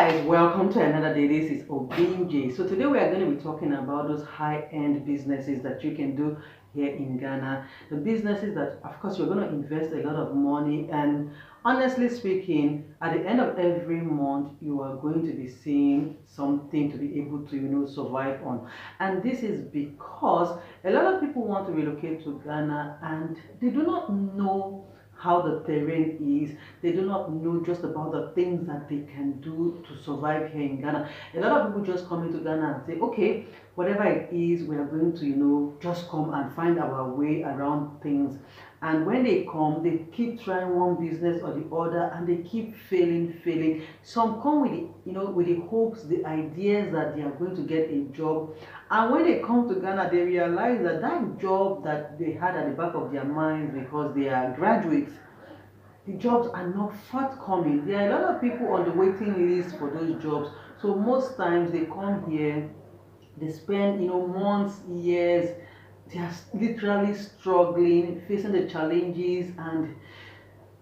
guys, welcome to another day. This is Obinje. So today we are going to be talking about those high-end businesses that you can do here in Ghana. The businesses that, of course, you're going to invest a lot of money, and honestly speaking, at the end of every month, you are going to be seeing something to be able to, survive on. And this is because a lot of people want to relocate to Ghana and they do not know how the terrain is. They do not know just about the things that they can do to survive here in Ghana. A lot of people just come into Ghana and say, okay, whatever it is, we are going to, just come and find our way around things. And when they come, they keep trying one business or the other, and they keep failing. Some come with with the hopes, the ideas that they are going to get a job, and when they come to Ghana, they realize that that job that they had at the back of their minds, because they are graduates, the jobs are not forthcoming. There are a lot of people on the waiting list for those jobs. So most times they come here, they spend months, years, they are literally struggling, facing the challenges, and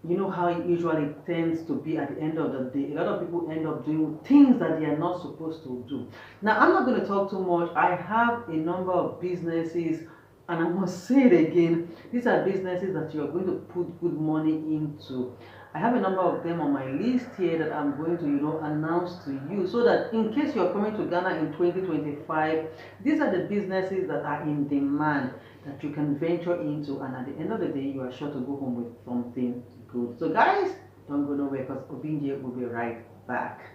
you know how it usually tends to be at the end of the day. A lot of people end up doing things that they are not supposed to do. Now, I'm not going to talk too much. I have a number of businesses, and I must say it again, these are businesses that you are going to put good money into. I have a number of them on my list here that I'm going to announce to you, so that in case you're coming to Ghana in 2025, these are the businesses that are in demand that you can venture into, and at the end of the day, you are sure to go home with something good. So guys, don't go nowhere, because Obinje will be right back.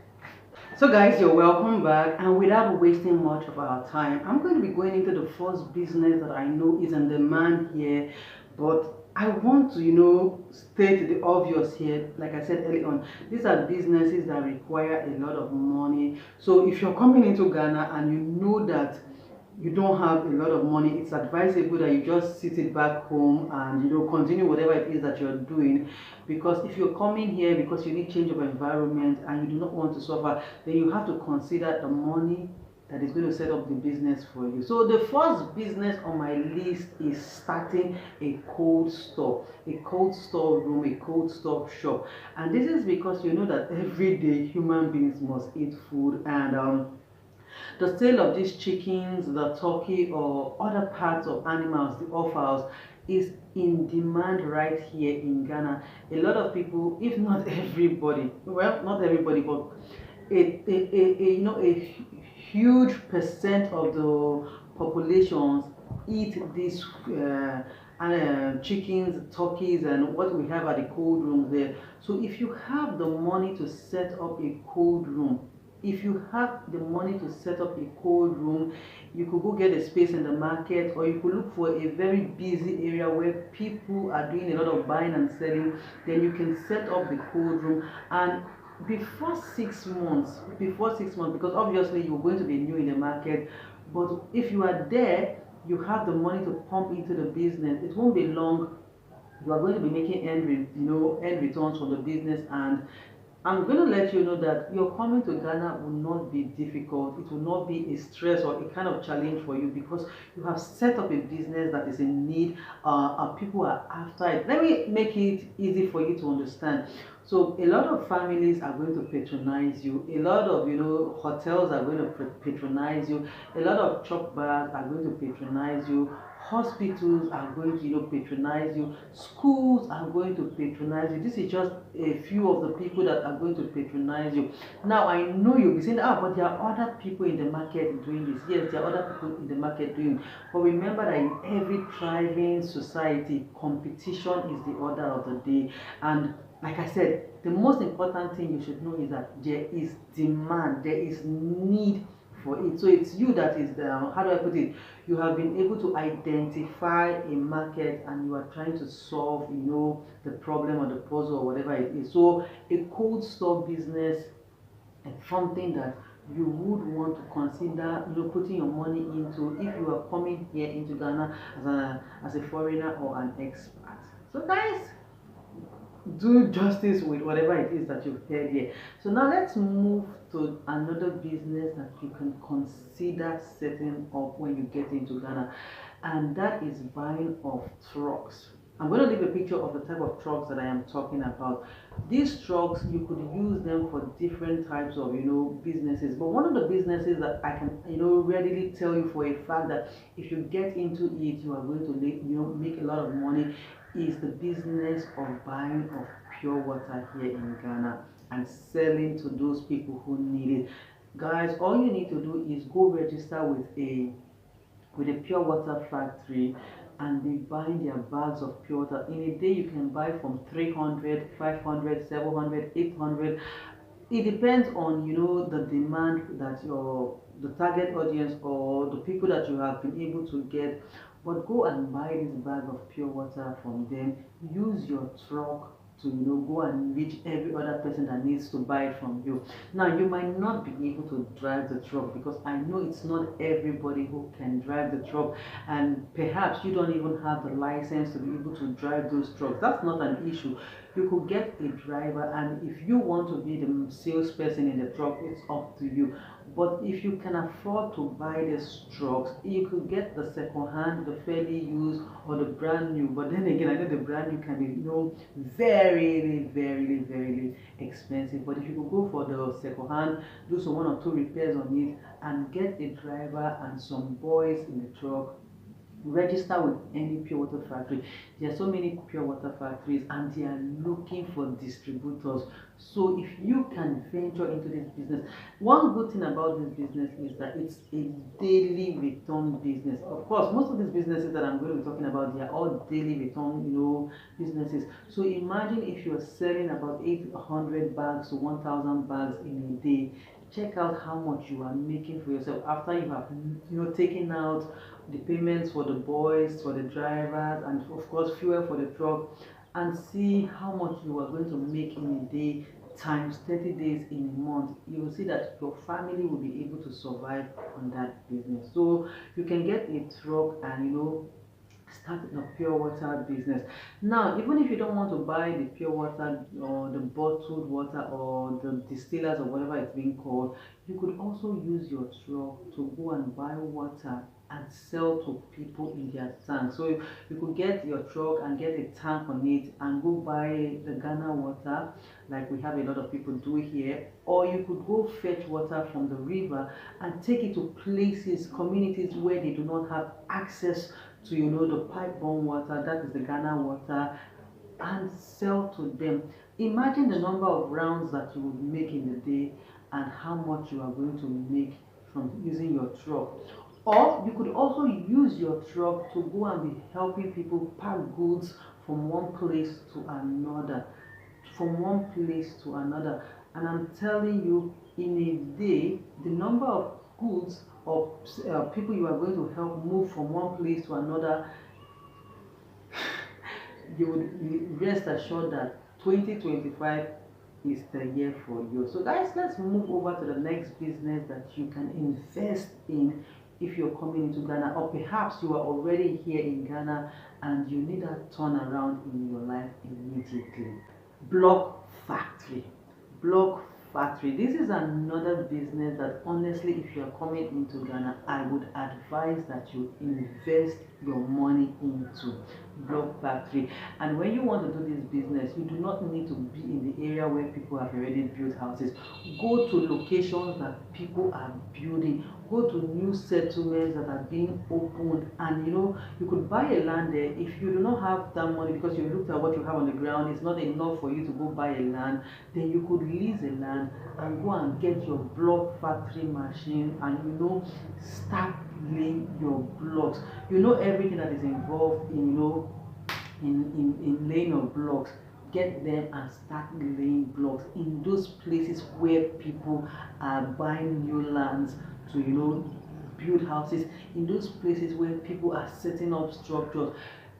So guys, you're welcome back, and without wasting much of our time, I'm going to be going into the first business that I know is in demand here, but I want to state the obvious here. Like I said earlier on, these are businesses that require a lot of money. So if you're coming into Ghana and you know that you don't have a lot of money, it's advisable that you just sit it back home and continue whatever it is that you're doing. Because if you're coming here because you need change of environment and you do not want to suffer, then you have to consider the money that is going to set up the business for you. So the first business on my list is starting a cold store, a cold store room, a cold store shop. And this is because you know that every day human beings must eat food, and the sale of these chickens, the turkey, or other parts of animals, the offals, is in demand right here in Ghana. A lot of people, if not everybody, well, not everybody, but a huge percent of the populations eat these chickens, turkeys, and what we have at the cold rooms there. So if you have the money to set up a cold room, if you have the money to set up a cold room, you could go get a space in the market, or you could look for a very busy area where people are doing a lot of buying and selling. Then you can set up the cold room, and before 6 months, because obviously you're going to be new in the market, but if you are there, you have the money to pump into the business. It won't be long, you are going to be making end returns from the business. And I'm going to let you know that your coming to Ghana will not be difficult. It will not be a stress or a kind of challenge for you, because you have set up a business that is in need. People are after it. Let me make it easy for you to understand. So a lot of families are going to patronize you. A lot of hotels are going to patronize you. A lot of chop bars are going to patronize you. Hospitals are going to patronize you. Schools are going to patronize you. This is just a few of the people that are going to patronize you. Now, I know you'll be saying, but there are other people in the market doing this. Yes, there are other people in the market doing it. But remember that in every thriving society, competition is the order of the day. And like I said, the most important thing you should know is that there is demand, there is need for it. So it's you that is the, how do I put it? You have been able to identify a market, and you are trying to solve, the problem or the puzzle or whatever it is. So a cold store business is something that you would want to consider, putting your money into if you are coming here into Ghana as a foreigner or an expat. So guys, do justice with whatever it is that you've heard here. So now let's move to another business that you can consider setting up when you get into Ghana, and that is buying of trucks. I'm going to leave a picture of the type of trucks that I am talking about. These trucks, you could use them for different types of, businesses. But one of the businesses that I can, readily tell you for a fact that if you get into it, you are going to, make a lot of money, is the business of buying of pure water here in Ghana and selling to those people who need it. Guys, all you need to do is go register with a pure water factory and be buying their bags of pure water. In a day, you can buy from 300, 500, 700, 800. It depends on the demand that the target audience or the people that you have been able to get. But go and buy this bag of pure water from them. Use your truck to go and reach every other person that needs to buy it from you. Now you might not be able to drive the truck, because I know it's not everybody who can drive the truck, and perhaps you don't even have the license to be able to drive those trucks. That's not an issue. You could get a driver, and if you want to be the salesperson in the truck, it's up to you. But if you can afford to buy these trucks, you could get the second hand, the fairly used, or the brand new. But then again, I know the brand new can be very, very, very expensive. But if you could go for the second hand, do some 1 or 2 repairs on it, and get a driver and some boys in the truck, register with any pure water factory. There are so many pure water factories and they are looking for distributors. So if you can venture into this business, one good thing about this business is that it's a daily return business. Of course, most of these businesses that I'm going to be talking about, they are all daily return businesses. So imagine if you're selling about 800 bags to 1000 bags in a day. Check out how much you are making for yourself after you have taken out the payments for the boys, for the drivers, and of course fuel for the truck, and see how much you are going to make in a day times 30 days in a month. You will see that your family will be able to survive on that business. So you can get a truck and start a pure water business. Now, even if you don't want to buy the pure water or the bottled water or the distillers or whatever it's being called, you could also use your truck to go and buy water and sell to people in their tank. So you could get your truck and get a tank on it and go buy the Ghana water, like we have a lot of people do here, or you could go fetch water from the river and take it to places, communities where they do not have access to the pipe-borne water, that is the Ghana water, and sell to them. Imagine the number of rounds that you would make in a day and how much you are going to make from using your truck. Or you could also use your truck to go and be helping people pack goods from one place to another, and I'm telling you, in a day, the number of goods or people you are going to help move from one place to another, you would rest assured that 2025 is the year for you. So guys, let's move over to the next business that you can invest in if you're coming into Ghana, or perhaps you are already here in Ghana and you need a turnaround in your life immediately. Block factory. Block factory. This is another business that honestly, if you are coming into Ghana, I would advise that you invest your money into block factory. And when you want to do this business, you do not need to be in the area where people have already built houses. Go to locations that people are building. Go to new settlements that are being opened, and you could buy a land there. If you do not have that money, because you looked at what you have on the ground, it's not enough for you to go buy a land, then you could lease a land and go and get your block factory machine and start laying your blocks. Everything that is involved in in laying of blocks. Get them and start laying blocks in those places where people are buying new lands to build houses, in those places where people are setting up structures.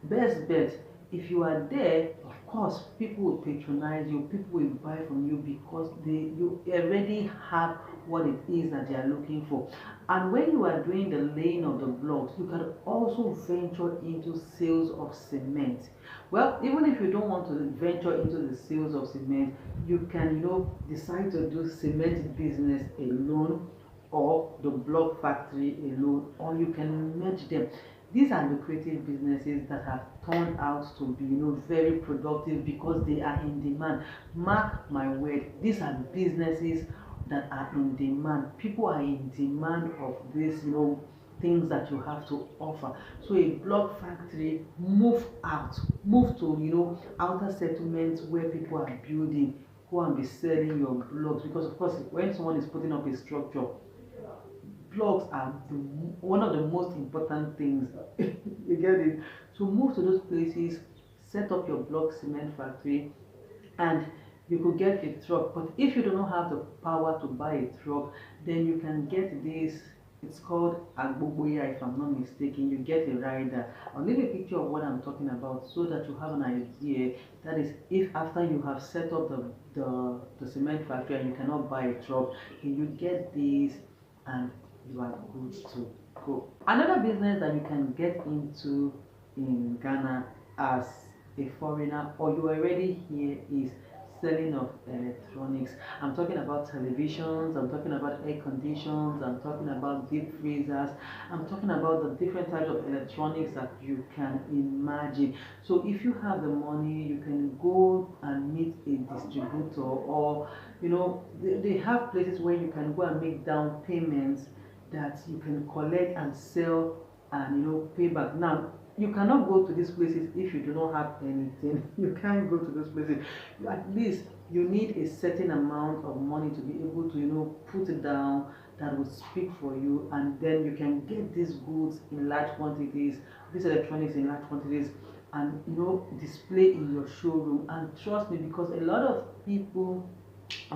Best bet, if you are there, of course people will patronize you, people will buy from you, because you already have what it is that they are looking for. And when you are doing the laying of the blocks, you can also venture into sales of cement. Well, even if you don't want to venture into the sales of cement, you can decide to do cement business alone, or the block factory alone, or you can merge them. These are lucrative businesses that have turned out to be, very productive because they are in demand. Mark my word, these are businesses that are in demand. People are in demand of this, things that you have to offer. So a block factory, move out, move to, outer settlements where people are building. Go and be selling your blocks, because of course when someone is putting up a structure, blocks are one of the most important things. You get it? So move to those places, set up your block cement factory, and you could get a truck. But if you do not have the power to buy a truck, then you can get this. It's called agboboya, if I'm not mistaken. You get a rider. I'll leave a picture of what I'm talking about so that you have an idea. That is, if after you have set up the cement factory and you cannot buy a truck, then you get this and you are good to go. Another business that you can get into in Ghana as a foreigner, or you are already here, is selling of electronics. I'm talking about televisions, I'm talking about air conditions, I'm talking about deep freezers, I'm talking about the different types of electronics that you can imagine. So if you have the money, you can go and meet a distributor, or they have places where you can go and make down payments that you can collect and sell and pay back. Now you cannot go to these places if you do not have anything. You can't go to those places. At least you need a certain amount of money to be able to put it down, that will speak for you, and then you can get these goods in large quantities, these electronics in large quantities, and display in your showroom. And trust me, because a lot of people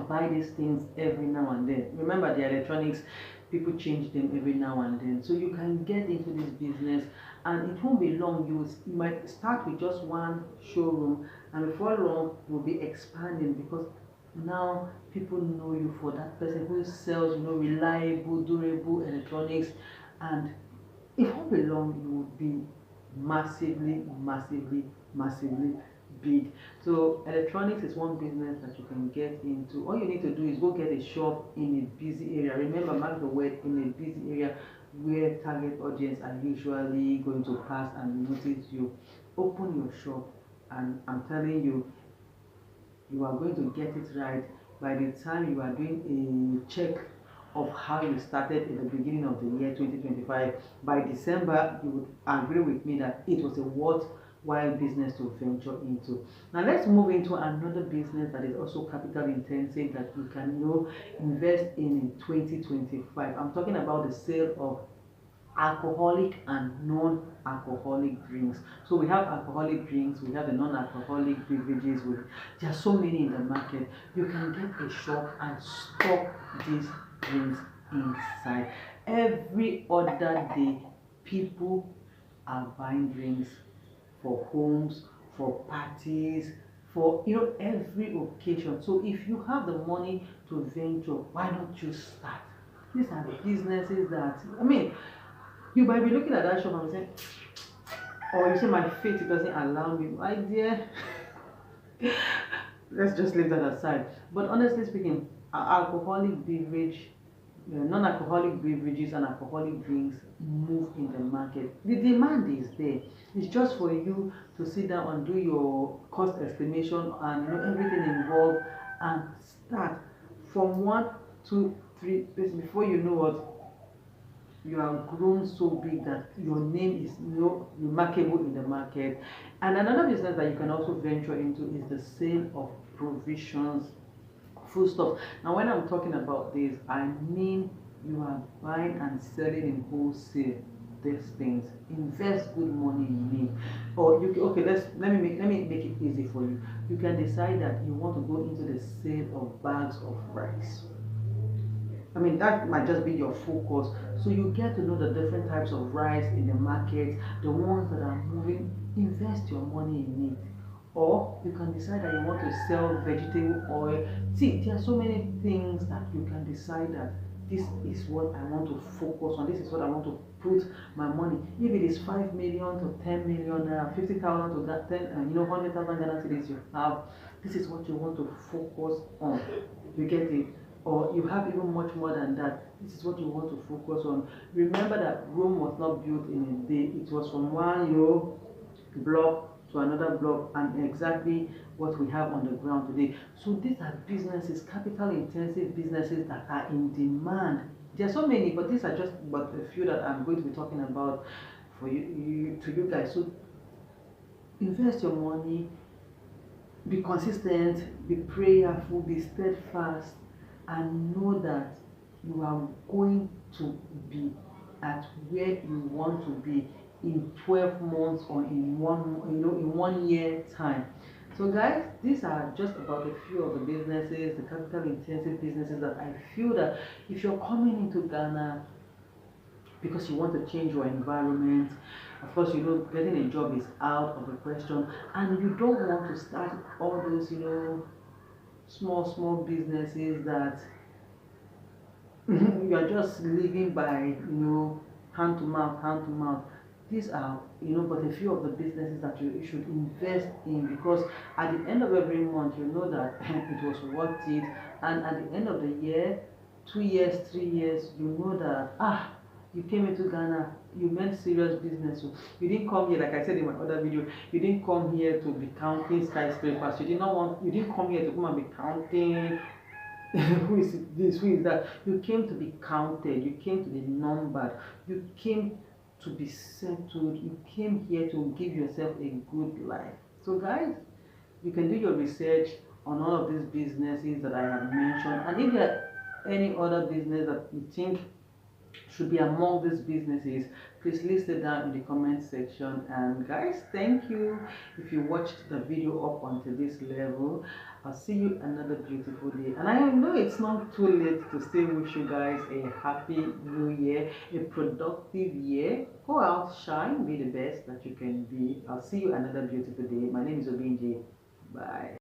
buy these things every now and then. Remember, the electronics, people change them every now and then. So you can get into this business, and it won't be long. You might start with just one showroom, and before long you'll be expanding, because now people know you for that person who sells reliable, durable electronics. And it won't be long, you will be massively, massively, massively big. So electronics is one business that you can get into. All you need to do is go get a shop in a busy area. Remember, mark the word, in a busy area where target audience are usually going to pass and notice you. Open your shop, and I'm telling you, you are going to get it right by the time you are doing a check of how you started in the beginning of the year 2025. By December, you would agree with me that it was a worthwhile business to venture into. Now let's move into another business that is also capital intensive that you can invest in 2025. I'm talking about the sale of alcoholic and non-alcoholic drinks. So we have alcoholic drinks, we have the non-alcoholic beverages. There are so many in the market. You can get a shop and stock these drinks inside. Every other day, people are buying drinks for homes, for parties, for every occasion. So if you have the money to venture, why don't you start? These are the businesses that, you might be looking at that shop and saying, or you say, my faith doesn't allow me. My dear, let's just leave that aside. But honestly speaking, alcoholic beverage, non-alcoholic beverages and alcoholic drinks move in the market. The demand is there. It's just for you to sit down and do your cost estimation and everything involved, and start from 1, 2, 3 places. Before you know what, you have grown so big that your name is remarkable in the market. And another business that you can also venture into is the sale of provisions, food stuff. Now when I'm talking about this, I mean you are buying and selling in wholesale these things. Invest good money in it. Or you okay, let me make it easy for you. You can decide that you want to go into the sale of bags of rice. That might just be your focus. So you get to know the different types of rice in the market, the ones that are moving. Invest your money in it. Or you can decide that you want to sell vegetable oil. See, there are so many things that you can decide that this is what I want to focus on. This is what I want to put my money. If it is 5 million to 10 million, 50,000 to that 10, 100,000 Ghana cedis you have, this is what you want to focus on. You get it? or you have even much more than that, this is what you want to focus on. Remember that Rome was not built in a day. It was from one block to another block, and exactly what we have on the ground today. So these are businesses, capital intensive businesses that are in demand. There are so many, but these are just but a few that I'm going to be talking about for you to you guys. So invest your money, be consistent, be prayerful, be steadfast, and know that you are going to be at where you want to be in 12 months or in in 1 year time. So guys, these are just about a few of the businesses, the capital intensive businesses that I feel that if you're coming into Ghana because you want to change your environment, of course, getting a job is out of the question, and you don't want to start all those, small businesses that you are just living by, hand to mouth, hand to mouth. These are, but a few of the businesses that you should invest in, because at the end of every month, you know that it was worth it, and at the end of the year, 2 years, 3 years, you know that you came into Ghana, you meant serious business. So you didn't come here, like I said in my other video, you didn't come here to be counting skyscrapers. You didn't come here to come and be counting who is this, who is that. You came to be counted, you came to be numbered, you came to be settled, you came here to give yourself a good life. So guys, you can do your research on all of these businesses that I have mentioned, and if there are any other business that you think should be among these businesses, please list it down in the comment section. And guys, thank you if you watched the video up until this level. I'll see you another beautiful day, and I know it's not too late to still wish you guys a happy new year, a productive year. Go out, shine, be the best that you can be. I'll see you another beautiful day. My name is Obinji. Bye.